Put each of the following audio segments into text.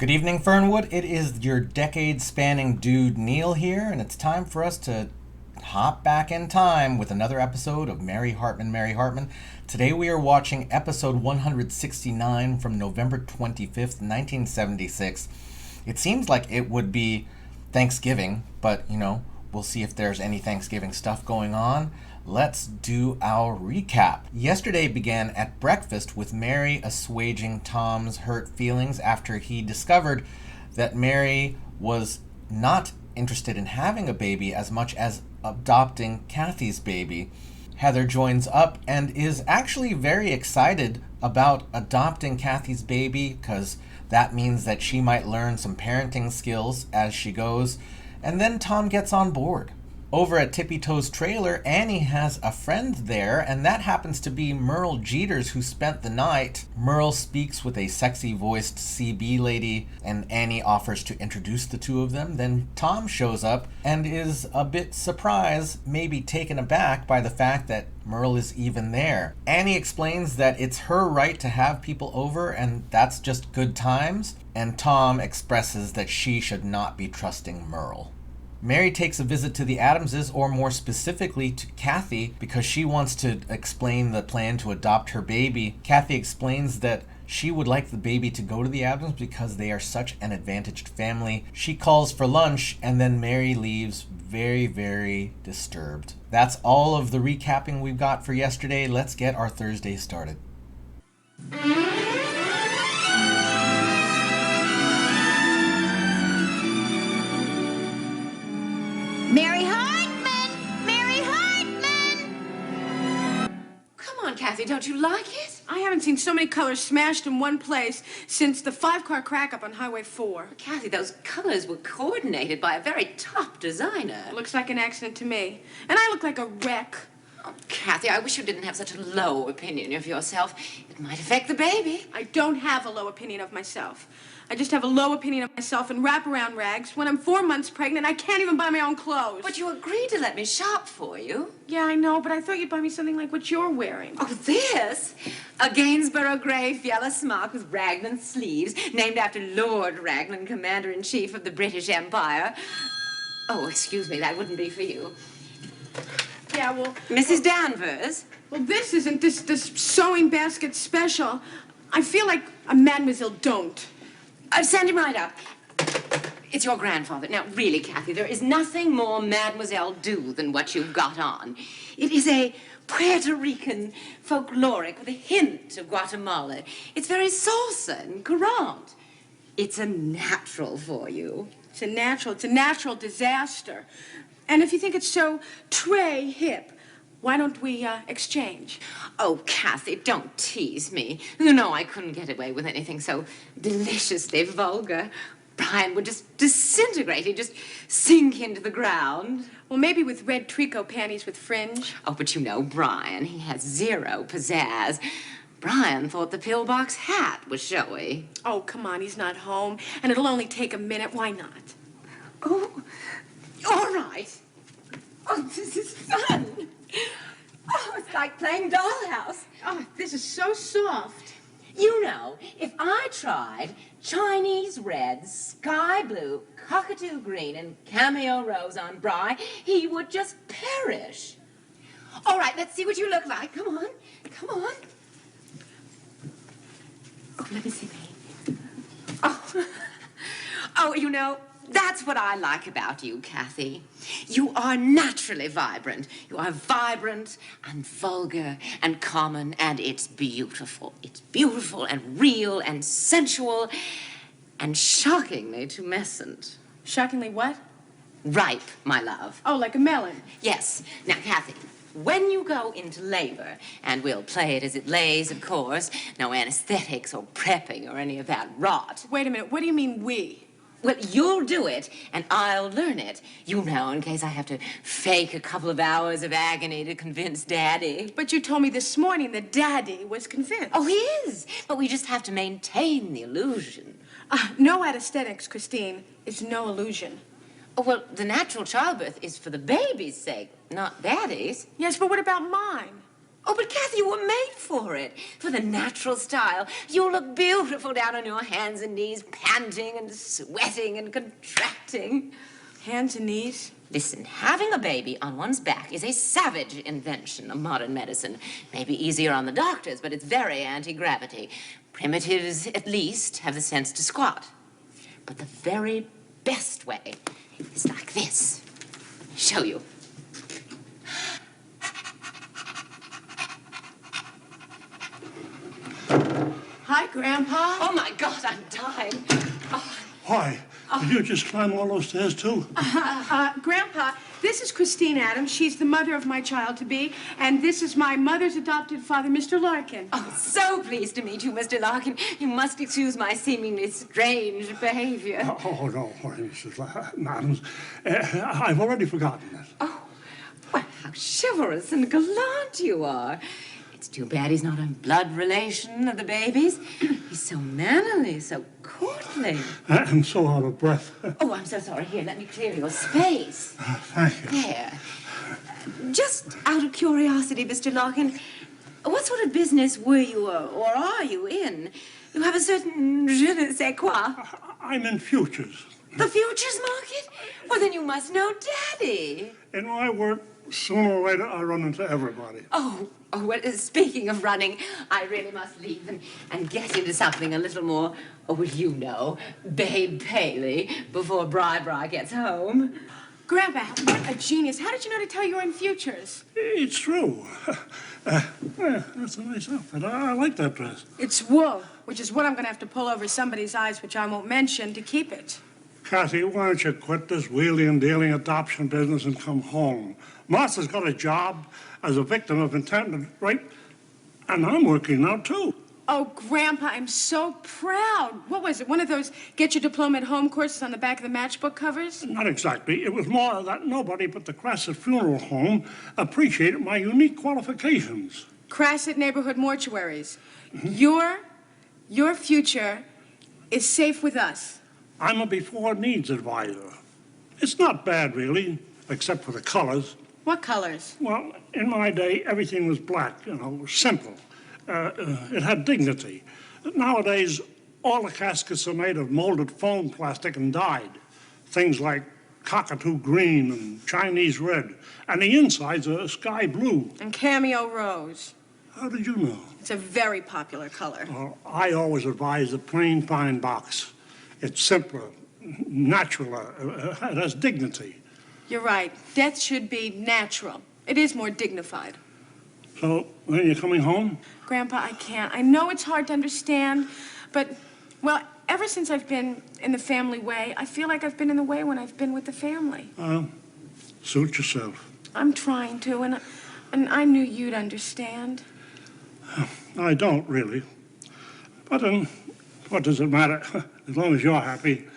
Good evening, Fernwood. It is your decade-spanning dude Neil here, and it's time for us to hop back in time with another episode of Mary Hartman, Mary Hartman. Today we are watching episode 169 from November 25th, 1976. It seems like it would be Thanksgiving, but, we'll see if there's any Thanksgiving stuff going on. Let's do our recap. Yesterday began at breakfast with Mary assuaging Tom's hurt feelings after he discovered that Mary was not interested in having a baby as much as adopting Kathy's baby. Heather joins up and is actually very excited about adopting Kathy's baby because that means that she might learn some parenting skills as she goes. And then Tom gets on board. Over at Tippy Toe's trailer, Annie has a friend there, and that happens to be Merle Jeters, who spent the night. Merle speaks with a sexy-voiced CB lady, and Annie offers to introduce the two of them. Then Tom shows up and is a bit surprised, maybe taken aback by the fact that Merle is even there. Annie explains that it's her right to have people over, and that's just good times, and Tom expresses that she should not be trusting Merle. Mary takes a visit to the Adamses, or more specifically to Kathy, because she wants to explain the plan to adopt her baby. Kathy explains that she would like the baby to go to the Adams because they are such an advantaged family. She calls for lunch, and then Mary leaves very, very disturbed. That's all of the recapping we've got for yesterday. Let's get our Thursday started. Mary Hartman! Mary Hartman! Come on, Kathy, don't you like it? I haven't seen so many colors smashed in one place since the 5-car crack-up on Highway 4. Kathy, those colors were coordinated by a very top designer. Looks like an accident to me. And I look like a wreck. Oh, Kathy, I wish you didn't have such a low opinion of yourself. It might affect the baby. I don't have a low opinion of myself. I just have a low opinion of myself in wraparound rags. When I'm 4 months pregnant, I can't even buy my own clothes. But you agreed to let me shop for you. Yeah, I know, but I thought you'd buy me something like what you're wearing. Oh, this? A Gainsborough gray fiella smock with Raglan sleeves, named after Lord Raglan, Commander-in-Chief of the British Empire. Oh, excuse me, that wouldn't be for you. Yeah, well... Mrs. Danvers? Well, this isn't this sewing basket special. I feel like a Mademoiselle Don't. Send him right up. It's your grandfather. Now, really, Kathy, there is nothing more Mademoiselle do than what you've got on. It is a Puerto Rican folkloric with a hint of Guatemala. It's very salsa and courant. It's a natural for you. It's a natural disaster. And if you think it's so très hip, why don't we exchange? Oh, Kathy, don't tease me. You know I couldn't get away with anything so deliciously vulgar. Brian would just disintegrate. He'd just sink into the ground. Well, maybe with red tricot panties with fringe. Oh, but you know Brian. He has zero pizzazz. Brian thought the pillbox hat was showy. Oh, come on, he's not home. And it'll only take a minute. Why not? Oh, all right. Oh, this is fun. Oh, it's like playing dollhouse. Oh, this is so soft. You know, if I tried Chinese red, sky blue, cockatoo green, and cameo rose on Bri, he would just perish. All right, let's see what you look like. Come on. Come on. Oh, let me see, babe. Oh. Oh, you know, that's what I like about you, Kathy. You are naturally vibrant. You are vibrant and vulgar and common, and it's beautiful. It's beautiful and real and sensual and shockingly tumescent. Shockingly what? Ripe, my love. Oh, like a melon. Yes. Now, Kathy, when you go into labor, and we'll play it as it lays, of course, no anesthetics or prepping or any of that rot. Wait a minute, what do you mean we? Well, you'll do it, and I'll learn it. You know, in case I have to fake a couple of hours of agony to convince Daddy. But you told me this morning that Daddy was convinced. Oh, he is. But we just have to maintain the illusion. No anesthetics, Christine. It's no illusion. Oh, well, the natural childbirth is for the baby's sake, not Daddy's. Yes, but what about mine? Oh, but Kathy, you were made for it. For the natural style. You'll look beautiful down on your hands and knees, panting and sweating and contracting. Hands and knees? Listen, having a baby on one's back is a savage invention of modern medicine. Maybe easier on the doctors, but it's very anti-gravity. Primitives, at least, have the sense to squat. But the very best way is like this. I'll show you. Hi, Grandpa. Oh, my God, I'm dying. Oh. Why? Did you just climb all those stairs, too? Grandpa, this is Christine Adams. She's the mother of my child-to-be. And this is my mother's adopted father, Mr. Larkin. Oh, so pleased to meet you, Mr. Larkin. You must excuse my seemingly strange behavior. Oh, no, Mrs. Adams. I've already forgotten it. Oh, well, how chivalrous and gallant you are. It's too bad he's not a blood relation of the baby's. He's so mannerly, so courtly. I'm so out of breath. Oh, I'm so sorry. Here, let me clear your space. Thank you. There. Just out of curiosity, Mr. Larkin, what sort of business were you or are you in? You have a certain je ne sais quoi. I'm in futures. The futures market? Well, then you must know Daddy. In my work, sooner or later, I run into everybody. Oh, well, speaking of running, I really must leave and get into something a little more, you know, Babe Paley before Bri gets home. Grandpa, what a genius. How did you know to tell you were in futures? It's true. That's a nice outfit. I like that dress. It's wool, which is what I'm going to have to pull over somebody's eyes, which I won't mention, to keep it. Kathy, why don't you quit this wheeling and dealing adoption business and come home? Martha's got a job as a victim of intended rape, and I'm working now, too. Oh, Grandpa, I'm so proud. What was it, one of those get your diploma at home courses on the back of the matchbook covers? Not exactly. It was more that nobody but the Crassett Funeral Home appreciated my unique qualifications. Crassett Neighborhood Mortuaries. Your future is safe with us. I'm a before needs advisor. It's not bad, really, except for the colors. What colors? Well, in my day, everything was black, simple. It had dignity. Nowadays, all the caskets are made of molded foam plastic and dyed. Things like cockatoo green and Chinese red. And the insides are sky blue. And cameo rose. How did you know? It's a very popular color. Well, I always advise the plain pine box. It's simpler, natural, it has dignity. You're right. Death should be natural. It is more dignified. So, when you're coming home? Grandpa, I can't. I know it's hard to understand, but, well, ever since I've been in the family way, I feel like I've been in the way when I've been with the family. Suit yourself. I'm trying to, and I knew you'd understand. I don't, really. But, what does it matter, as long as you're happy?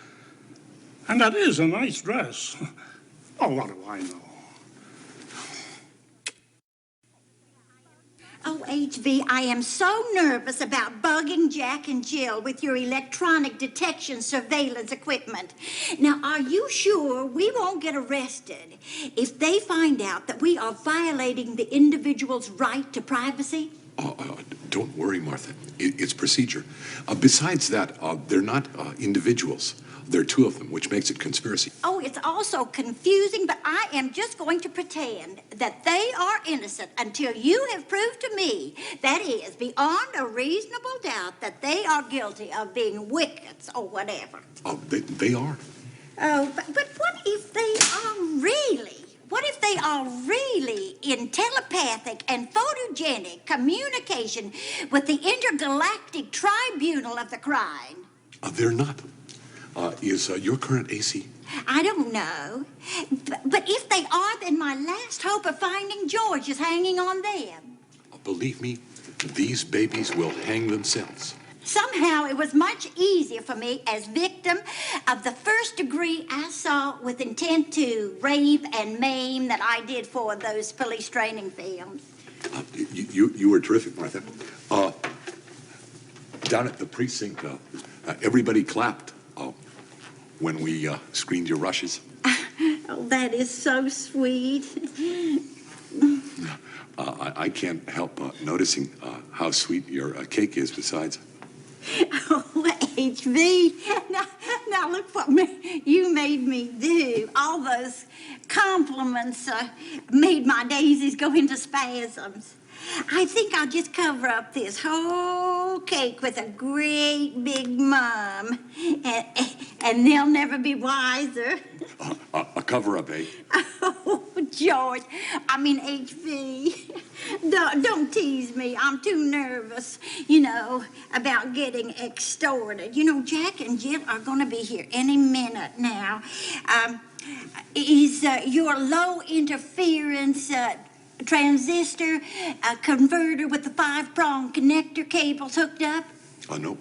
And that is a nice dress. Oh, what do I know? Oh, HV, I am so nervous about bugging Jack and Jill with your electronic detection surveillance equipment. Now, are you sure we won't get arrested if they find out that we are violating the individual's right to privacy? Don't worry, Martha. It's procedure. Besides that, they're not individuals. There are two of them, which makes it conspiracy. Oh, it's also confusing, but I am just going to pretend that they are innocent until you have proved to me, that is, beyond a reasonable doubt, that they are guilty of being wickets or whatever. Oh, they are. Oh, but what if they are really? What if they are really in telepathic and photogenic communication with the intergalactic tribunal of the crime? They're not. Is your current AC? I don't know. But if they are, then my last hope of finding George is hanging on them. Believe me, these babies will hang themselves. Somehow it was much easier for me as victim of the first-degree assault with intent to rape and maim that I did for those police training films. You were terrific, Martha. Down at the precinct, everybody clapped when we screened your rushes. Oh, that is so sweet. I can't help noticing how sweet your cake is besides. Oh, HV, now look what you made me do. All those compliments made my daisies go into spasms. I think I'll just cover up this whole cake with a great big mum, and they'll never be wiser. A cover-up, eh? Oh, George, I mean HV. Don't tease me. I'm too nervous, about getting extorted. Jack and Jill are going to be here any minute now. Is your low interference transistor converter with the 5-prong connector cables hooked up? No.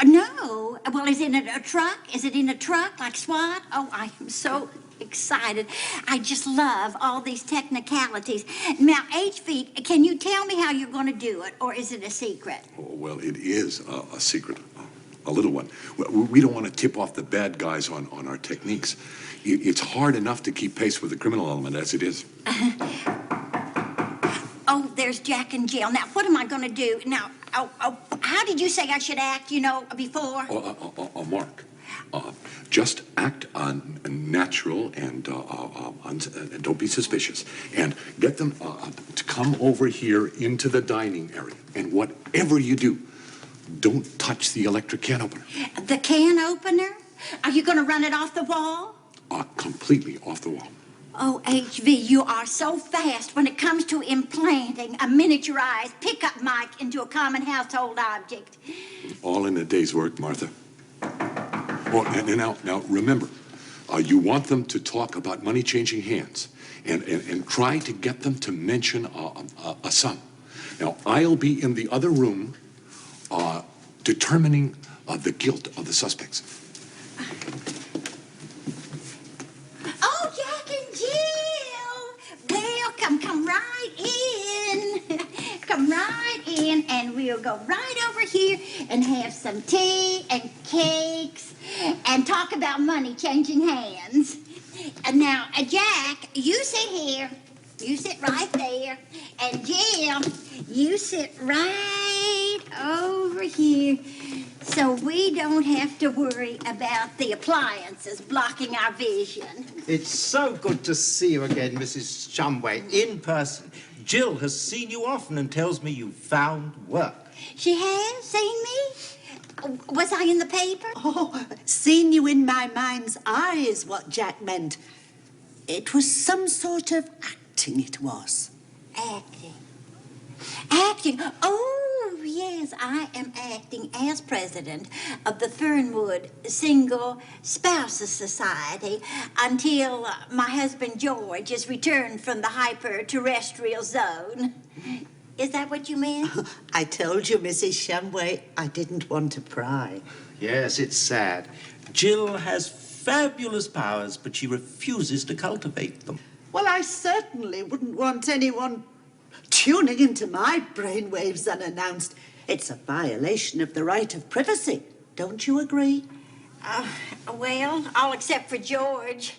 No. Well, is it in a truck? Is it in a truck like SWAT? Oh, I am so excited. I just love all these technicalities. Now, HV, can you tell me how you're going to do it, or is it a secret? Oh, well, it is a secret, a little one. We don't want to tip off the bad guys on our techniques. It's hard enough to keep pace with the criminal element as it is. Oh, there's Jack and Jill. Now, what am I going to do? Now, how did you say I should act, before? Mark, just act natural and don't be suspicious. And get them to come over here into the dining area. And whatever you do, don't touch the electric can opener. The can opener? Are you going to run it off the wall? Completely off the wall. Oh, HV, you are so fast when it comes to implanting a miniaturized pickup mic into a common household object. All in a day's work, Martha. Oh, and now remember, you want them to talk about money changing hands and try to get them to mention a sum. Now, I'll be in the other room determining the guilt of the suspects. Oh, Jack and Jill! Welcome, come right in. Come right in, and we'll go right over here and have some tea and cakes and talk about money changing hands. And now, Jack, you sit here. You sit right there. And Jill, you sit right over here so we don't have to worry about the appliances blocking our vision. It's so good to see you again, Mrs. Shumway, in person. Jill has seen you often and tells me you found work. She has seen me? Was I in the paper? Oh, seen you in my mind's eye is what Jack meant. It was some sort of acting, it was. Acting. Acting? Oh, yes, I am acting as president of the Fernwood Single Spouses Society until my husband George is returned from the hyper-terrestrial zone. Is that what you meant? I told you, Mrs. Shumway, I didn't want to pry. Yes, it's sad. Jill has fabulous powers, but she refuses to cultivate them. Well, I certainly wouldn't want anyone tuning into my brainwaves unannounced. It's a violation of the right of privacy. Don't you agree? Well, all except for George.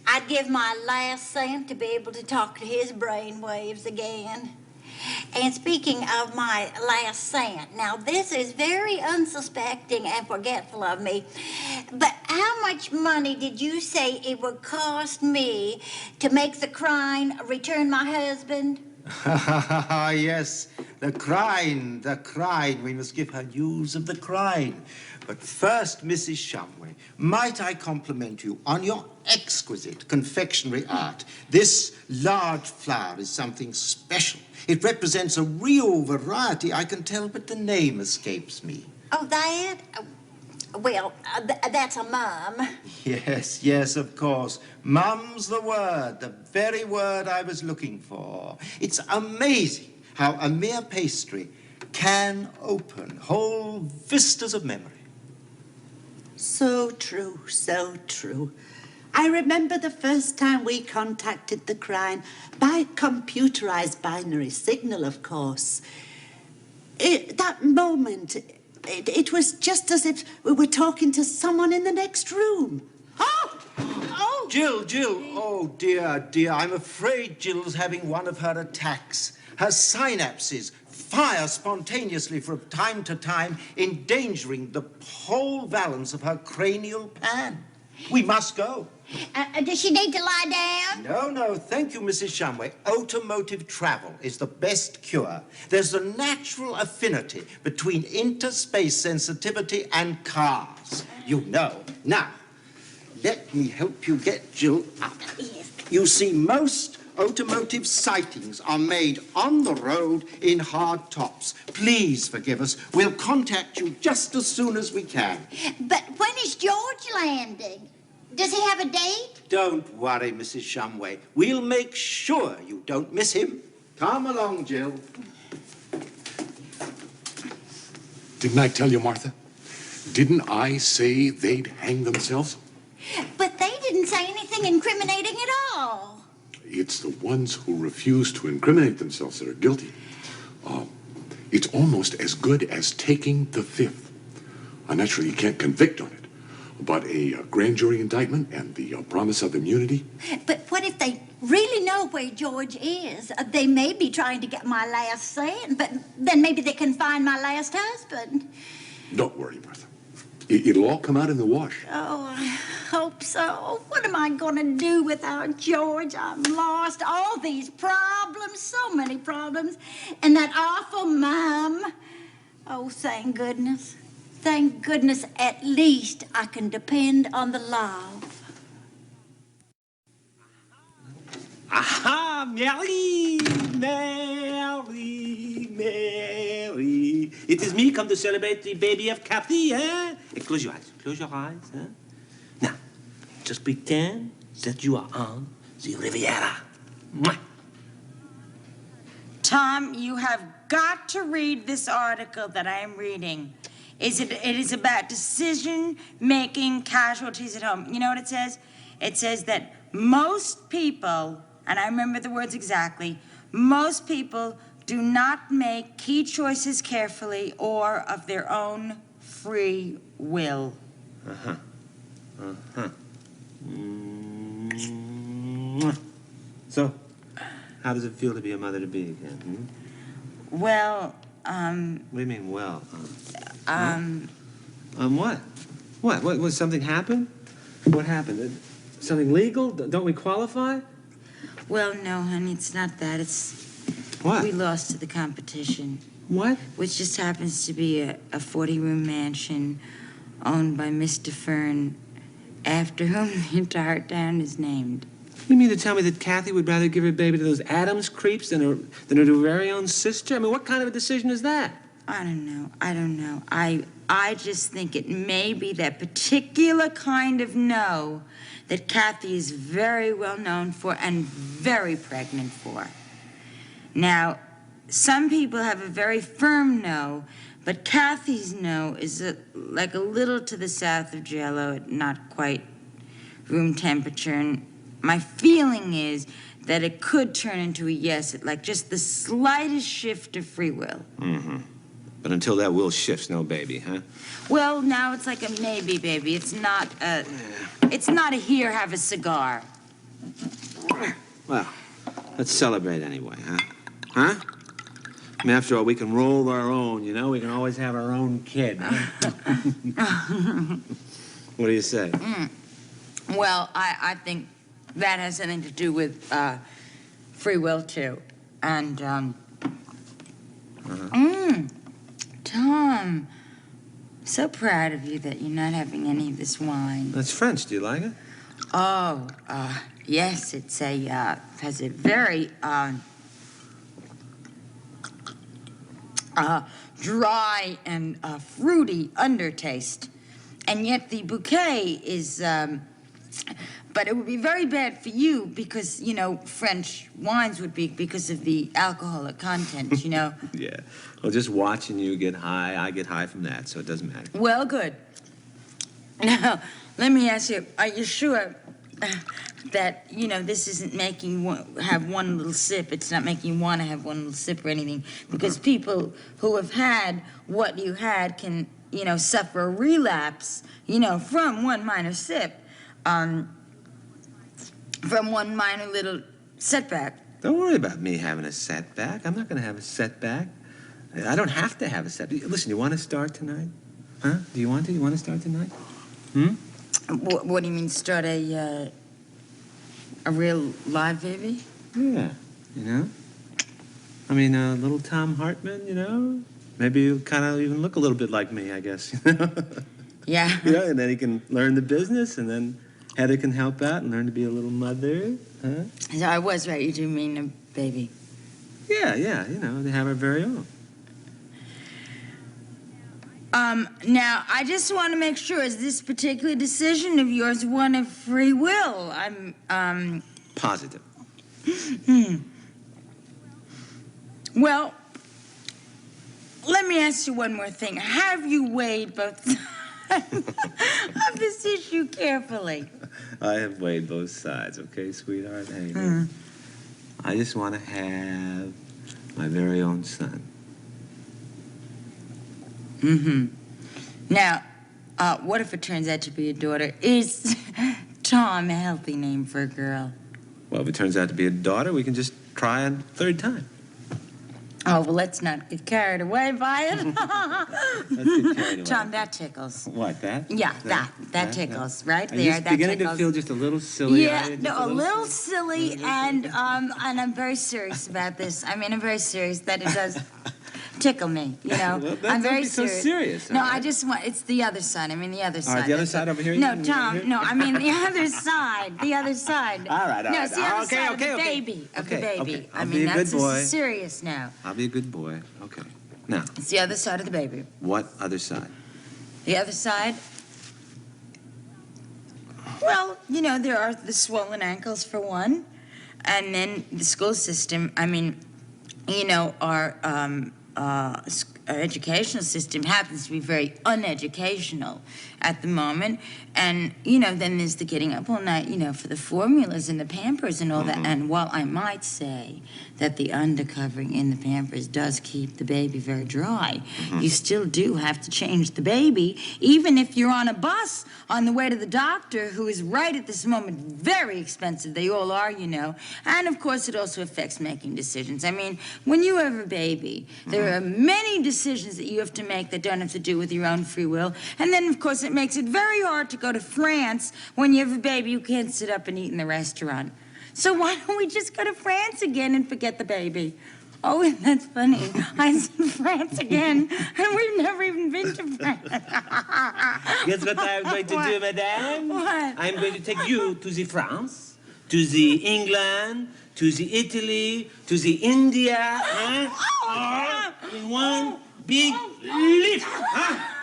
I'd give my last cent to be able to talk to his brainwaves again. And speaking of my last cent, now this is very unsuspecting and forgetful of me, but how much money did you say it would cost me to make the crime return my husband? Yes, the crime. We must give her news of the crime. But first, Mrs. Shumway, might I compliment you on your exquisite confectionery art? This large flower is something special. It represents a real variety, I can tell, but the name escapes me. Oh, that? Well, that's a mum. Yes, of course. Mum's the word, the very word I was looking for. It's amazing how a mere pastry can open whole vistas of memory. So true, so true. I remember the first time we contacted the crime by computerized binary signal, of course. That moment, it was just as if we were talking to someone in the next room. Oh, Oh! Jill, oh dear, I'm afraid Jill's having one of her attacks. Her synapses fire spontaneously from time to time, endangering the whole balance of her cranial pan. We must go. Does she need to lie down? No, thank you, Mrs. Shumway. Automotive travel is the best cure. There's a natural affinity between interspace sensitivity and cars. You know. Now, let me help you get Jill up. Yes. You see, most automotive sightings are made on the road in hard tops. Please forgive us. We'll contact you just as soon as we can. But when is George landing? Does he have a date? Don't worry, Mrs. Shumway. We'll make sure you don't miss him. Come along, Jill. Didn't I tell you, Martha? Didn't I say they'd hang themselves? But they didn't say anything incriminating at all. It's the ones who refuse to incriminate themselves that are guilty. It's almost as good as taking the fifth. Naturally, you can't convict on it, but a grand jury indictment and the promise of immunity. But what if they really know where George is? They may be trying to get my last cent, but then maybe they can find my last husband. Don't worry, Martha. It'll all come out in the wash. Oh, I hope so. What am I going to do without George? I'm lost. All these problems, so many problems. And that awful Mom. Oh, thank goodness. Thank goodness at least I can depend on the love. Aha, Mary. It is me come to celebrate the baby of Kathy, eh? Hey, close your eyes, huh? Now, just pretend that you are on the Riviera. Mwah. Tom, you have got to read this article that I am reading. It is about decision-making casualties at home. You know what it says? It says that most people, and I remember the words exactly, most people do not make key choices carefully or of their own free will. So, how does it feel to be a mother-to-be again? Well, What do you mean, well? What? What, something happened? What happened? Something legal? Don't we qualify? well, no, honey, it's not that. It's What? we lost to the competition, What? which just happens to be a 40-room mansion owned by Mr. Fern, after whom the entire town is named. You mean to tell me that Kathy would rather give her baby to those Adams creeps than her very own sister? I mean, what kind of a decision is that? I don't know. I just think it may be that particular kind of no that Kathy is very well known for and very pregnant for. Now, some people have a very firm no, but Kathy's no is like a little to the south of Jell-O, not quite room temperature. And my feeling is that it could turn into a yes at like just the slightest shift of free will. Mm-hmm. But until that will shifts, no baby, huh? Well, now it's like a maybe, baby. It's not a here, have a cigar. Well, let's celebrate anyway, huh? Huh? I mean, after all, we can roll our own, you know? We can always have our own kid. Huh? What do you say? Well, I think that has something to do with free will, too. And, Tom, so proud of you that you're not having any of this wine. That's French. Do you like it? Oh, yes, it's has a very, dry and fruity undertaste. And yet the bouquet is, but it would be very bad for you because, you know, French wines would be because of the alcoholic content, you know. Yeah. Well, just watching you get high, I get high from that, so it doesn't matter. Well, good. Now, let me ask you, are you sure that, you know, this isn't making you have one little sip? It's not making you want to have one little sip or anything? Because people who have had what you had can, you know, suffer a relapse, you know, from one minor sip. from one minor little setback. Don't worry about me having a setback. I'm not going to have a setback. I don't have to have a setback. Listen, you want to start tonight? Huh? Do you want to? You want to start tonight? What do you mean, start a real live baby? Yeah, you know? I mean, little Tom Hartman, you know? Maybe he'll kind of even look a little bit like me, I guess. Yeah. You know, and then he can learn the business, and then Heather can help out and learn to be a little mother, huh? So I was right, you do mean a baby. Yeah, you know, they have our very own. Now, I just want to make sure, is this particular decision of yours one of free will? I'm, Positive. Well, let me ask you one more thing. Have you weighed both sides of this issue carefully? I have weighed both sides, okay, sweetheart? Hey, look, I just want to have my very own son. Now, what if it turns out to be a daughter? Is Tom a healthy name for a girl? Well, if it turns out to be a daughter, we can just try a third time. Oh, well, let's not get carried away by it. Let's get carried away. Tom, that tickles. What, that? Yeah, that tickles, right I'm there. just that beginning tickles. to feel just a little silly. Yeah, Just no, a little silly, and I'm very serious about this. I mean, I'm very serious that it does tickle me, you know. Well, I'm don't very be so serious, No, all I right? just want, it's the other side. I mean, the other side. the other side over here? No, You Tom, here? no, I mean the other side. The other side. All right, all No, right. it's the other Okay, side okay, of the okay. baby. Of Okay, the baby. okay. I I'll mean, be a good that's boy. serious now. I'll be a good boy. Okay. Now, It's the other side of the baby. what other side? The other side? Well, you know, there are the swollen ankles for one, and then the school system. I mean, you know, our educational system happens to be very uneducational at the moment. And, you know, then there's the getting up all night, you know, for the formulas and the Pampers and all that. And while I might say that the undercovering in the Pampers does keep the baby very dry, you still do have to change the baby, even if you're on a bus on the way to the doctor, who is right at this moment very expensive. They all are, you know. And, of course, it also affects making decisions. I mean, when you have a baby, there are many decisions that you have to make that don't have to do with your own free will. And then, of course, it makes it very hard to go to France when you have a baby who can't sit up and eat in the restaurant. So why don't we just go to France again and forget the baby? Oh, that's funny. I said France again, and we've never even been to France. Guess what I'm going to do, madame? What? I'm going to take you to the France, to the England, to the Italy, to the India, huh? All in one big leap, huh?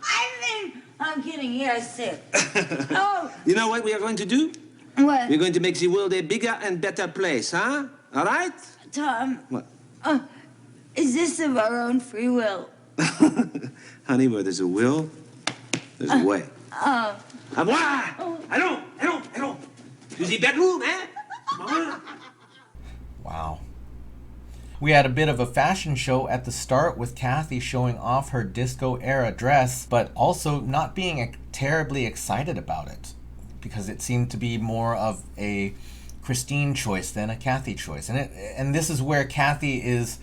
I think I'm kidding. You're sick. Oh, You know what we are going to do? what? We're going to make the world a bigger and better place, huh? All right? Tom, What? is this of our own free will? Honey, where there's a will, there's a way. Why? Allons. To the bedroom, eh? Wow. We had a bit of a fashion show at the start with Kathy showing off her disco-era dress, but also not being terribly excited about it, because it seemed to be more of a Christine choice than a Kathy choice. And this is where Kathy is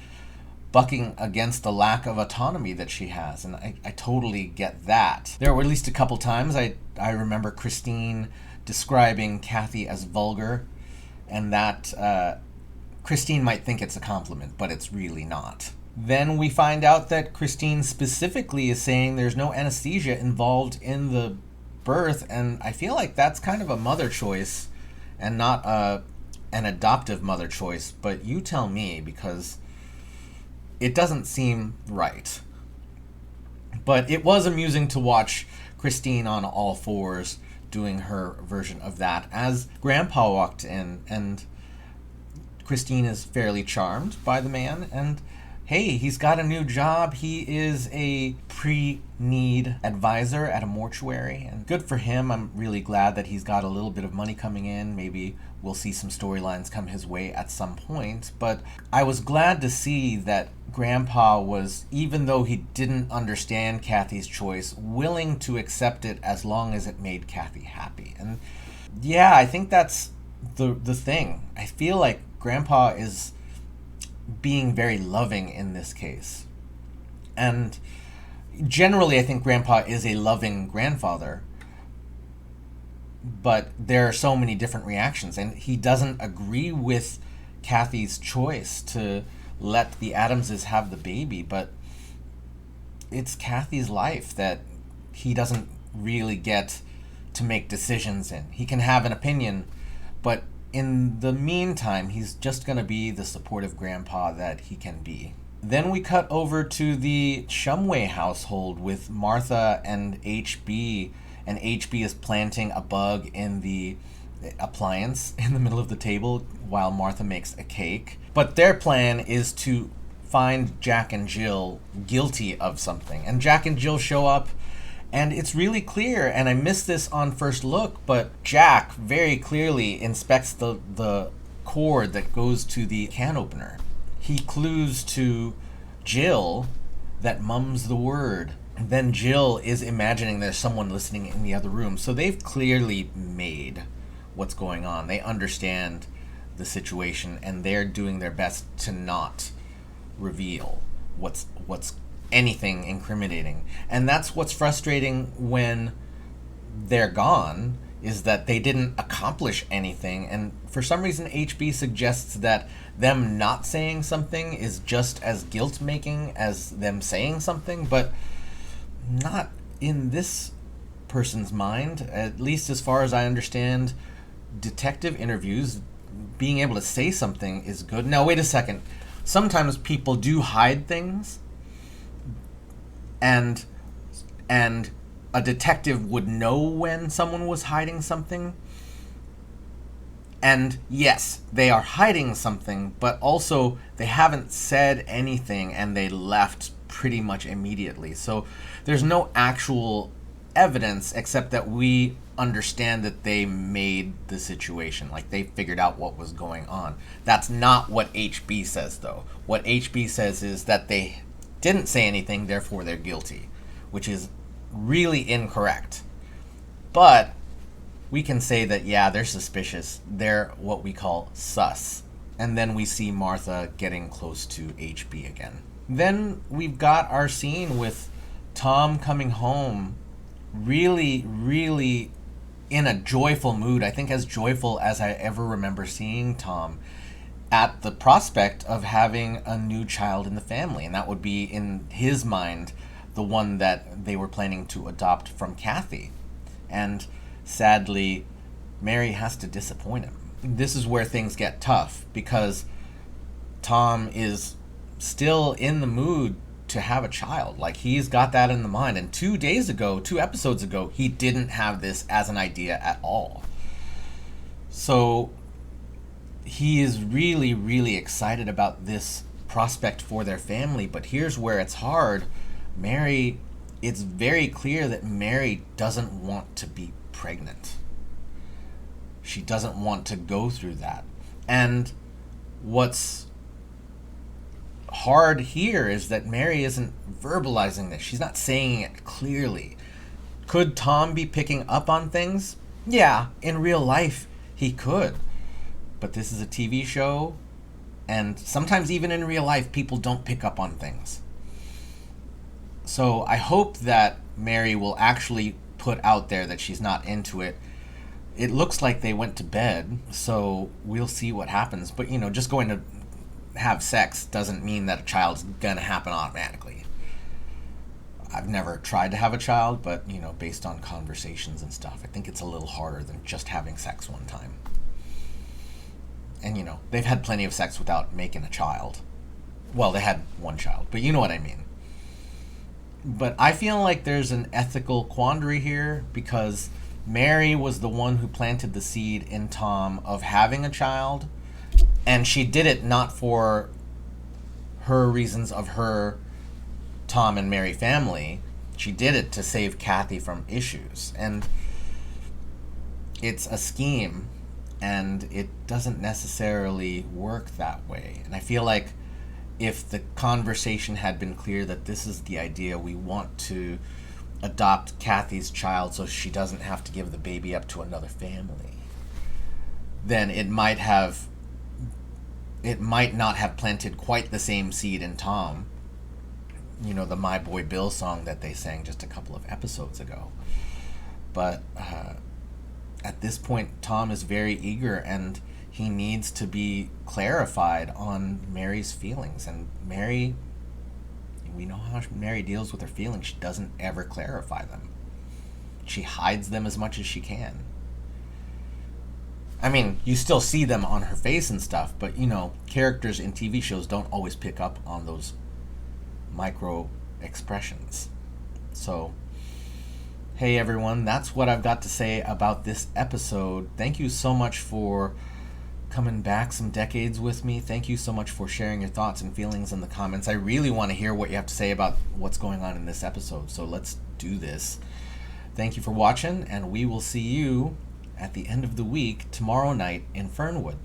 bucking against the lack of autonomy that she has, and I totally get that. There were at least a couple times I remember Christine describing Kathy as vulgar, and that Christine might think it's a compliment, but it's really not. Then we find out that Christine specifically is saying there's no anesthesia involved in the birth, and I feel like that's kind of a mother choice and not an adoptive mother choice, but you tell me, because it doesn't seem right. But it was amusing to watch Christine on all fours doing her version of that as Grandpa walked in, and Christine is fairly charmed by the man, and hey, he's got a new job. He is a pre-need advisor at a mortuary, and good for him. I'm really glad that he's got a little bit of money coming in. Maybe we'll see some storylines come his way at some point. But I was glad to see that Grandpa was, even though he didn't understand Kathy's choice, willing to accept it as long as it made Kathy happy. And yeah, I think that's the thing. I feel like Grandpa is being very loving in this case. And generally, I think Grandpa is a loving grandfather, but there are so many different reactions, and he doesn't agree with Kathy's choice to let the Adamses have the baby, but it's Kathy's life that he doesn't really get to make decisions in. He can have an opinion, but in the meantime, he's just going to be the supportive grandpa that he can be. Then we cut over to the Shumway household with Martha and HB, and HB is planting a bug in the appliance in the middle of the table while Martha makes a cake. But their plan is to find Jack and Jill guilty of something. And Jack and Jill show up, and it's really clear, and I missed this on first look, but Jack very clearly inspects the cord that goes to the can opener. He clues to Jill that mum's the word. And then Jill is imagining there's someone listening in the other room. So they've clearly made what's going on. They understand the situation, and they're doing their best to not reveal what's anything incriminating. And that's what's frustrating when they're gone, is that they didn't accomplish anything. And for some reason, HB suggests that them not saying something is just as guilt-making as them saying something, but not in this person's mind. At least as far as I understand detective interviews, being able to say something is good. Now, wait a second. Sometimes people do hide things, and a detective would know when someone was hiding something. And yes, they are hiding something, but also they haven't said anything and they left pretty much immediately. So there's no actual evidence except that we understand that they made the situation. Like, they figured out what was going on. That's not what HB says, though. What HB says is that they didn't say anything, therefore they're guilty, which is really incorrect. But we can say that, yeah, they're suspicious. They're what we call sus. And then we see Martha getting close to HB again. Then we've got our scene with Tom coming home really, really in a joyful mood. I think as joyful as I ever remember seeing Tom, at the prospect of having a new child in the family. And that would be, in his mind, the one that they were planning to adopt from Kathy. And sadly, Mary has to disappoint him. This is where things get tough, because Tom is still in the mood to have a child. Like, he's got that in the mind. And 2 episodes ago, he didn't have this as an idea at all. So he is really, really excited about this prospect for their family. But here's where it's hard. It's very clear that Mary doesn't want to be pregnant. She doesn't want to go through that. And what's hard here is that Mary isn't verbalizing this. She's not saying it clearly. Could Tom be picking up on things? Yeah, in real life, he could. But this is a TV show, and sometimes even in real life, people don't pick up on things. So I hope that Mary will actually put out there that she's not into it. It looks like they went to bed, so we'll see what happens. But, just going to have sex doesn't mean that a child's going to happen automatically. I've never tried to have a child, but, based on conversations and stuff, I think it's a little harder than just having sex one time. And, they've had plenty of sex without making a child. Well, they had one child, but you know what I mean. But I feel like there's an ethical quandary here, because Mary was the one who planted the seed in Tom of having a child, and she did it not for her reasons of her Tom and Mary family. She did it to save Kathy from issues. And it's a scheme, and it doesn't necessarily work that way. And I feel like if the conversation had been clear that this is the idea, we want to adopt Kathy's child so she doesn't have to give the baby up to another family, then it might not have planted quite the same seed in Tom. You know, the My Boy Bill song that they sang just a couple of episodes ago. But at this point, Tom is very eager, and he needs to be clarified on Mary's feelings. And Mary, we know how Mary deals with her feelings. She doesn't ever clarify them. She hides them as much as she can. I mean, you still see them on her face and stuff, but, you know, characters in TV shows don't always pick up on those micro expressions. So, hey everyone, that's what I've got to say about this episode. Thank you so much for coming back some decades with me. Thank you so much for sharing your thoughts and feelings in the comments. I really want to hear what you have to say about what's going on in this episode, so let's do this. Thank you for watching, and we will see you at the end of the week tomorrow night in Fernwood.